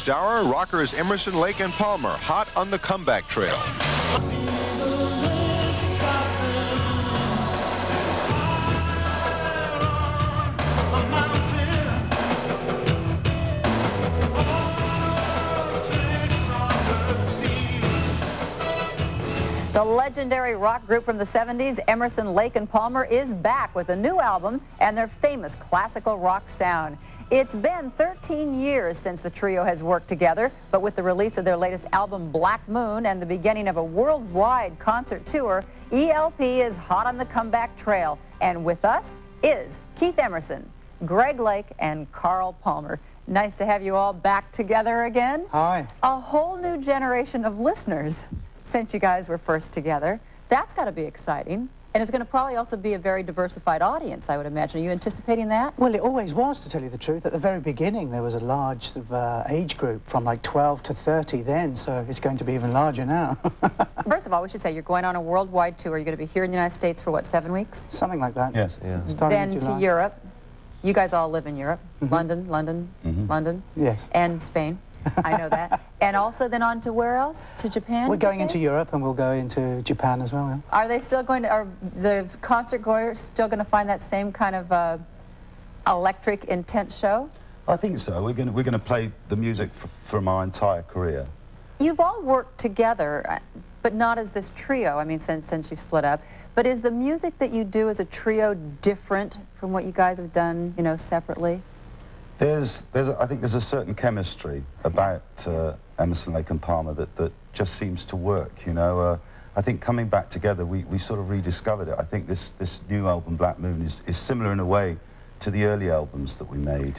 next hour, rockers Emerson, Lake, and Palmer, hot on the comeback trail. The legendary rock group from the 70s, Emerson, Lake, and Palmer, is back with a new album and their famous classical rock sound. It's been 13 years since the trio has worked together, but with the release of their latest album, Black Moon, and the beginning of a worldwide concert tour, ELP is hot on the comeback trail. And with us is Keith Emerson, Greg Lake, and Carl Palmer. Nice to have you all back together again. Hi. A whole new generation of listeners since you guys were first together. That's got to be exciting. And it's going to probably also be a very diversified audience, I would imagine. Are you anticipating that? Well, it always was, to tell you the truth. At the very beginning, there was a large sort of, age group from like 12 to 30 then, so it's going to be even larger now. First of all, we should say you're going on a worldwide tour. You're going to be here in the United States for, what, 7 weeks? Something like that. Yes, yeah. Then to Europe. You guys all live in Europe. Mm-hmm. London, London. Yes. And Spain. I know that. And also then on to where else? To Japan? We're going into Europe, and we'll go into Japan as well. Yeah. Are they still going to, are the concert goers still going to find that same kind of electric, intense show? I think so. We're going to play the music from our entire career. You've all worked together, but not as this trio, I mean, since you split up. But is the music that you do as a trio different from what you guys have done, you know, separately? I think there's a certain chemistry about Emerson, Lake, and Palmer that just seems to work, you know. I think coming back together, we sort of rediscovered it. I think this new album, Black Moon, is similar in a way to the early albums that we made.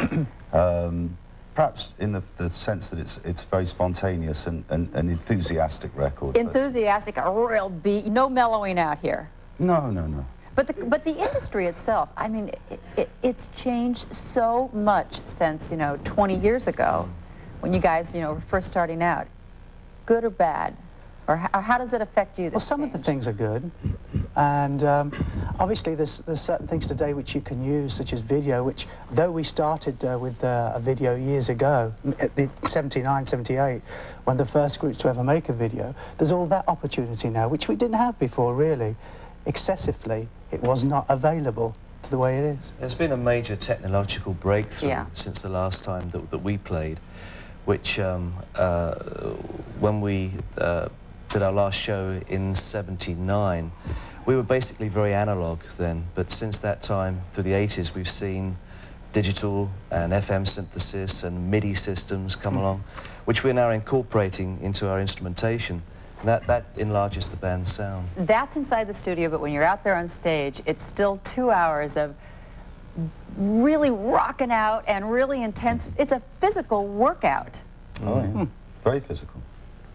Perhaps in the sense that it's very spontaneous and an enthusiastic record. Enthusiastic, a real beat, no mellowing out here. No, no, no. But the industry itself, I mean, it's changed so much since, you know, 20 years ago, when you guys, you know, were first starting out. Good or bad? Or how does it affect you? Well, some of the things are good, and obviously there's certain things today which you can use, such as video, which, though we started with a video years ago, at the 79, 78, when the first groups to ever make a video, there's all that opportunity now, which we didn't have before, really. Excessively, it was not available to the way it is. There's been a major technological breakthrough since the last time that we played, which when we did our last show in '79, we were basically very analog then, but since that time, through the '80s, we've seen digital and FM synthesis and MIDI systems come along, which we're now incorporating into our instrumentation. That enlarges the band's sound. That's inside the studio, but when you're out there on stage, it's still 2 hours of really rocking out and really intense. It's a physical workout. Oh, yeah. Very physical.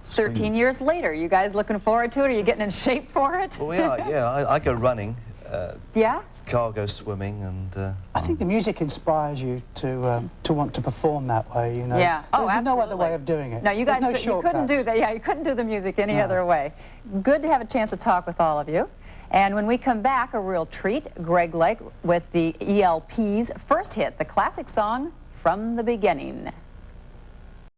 13 years later, you guys looking forward to it? Are you getting in shape for it? Well, we are, yeah. I go running. Yeah? Carl goes swimming, and... I think the music inspires you to want to perform that way, you know. Yeah. Oh, There's absolutely. no other way of doing it. No, you guys you couldn't do that. Yeah, you couldn't do the music any other way. Good to have a chance to talk with all of you. And when we come back, a real treat, Greg Lake with the ELP's first hit, the classic song, From the Beginning.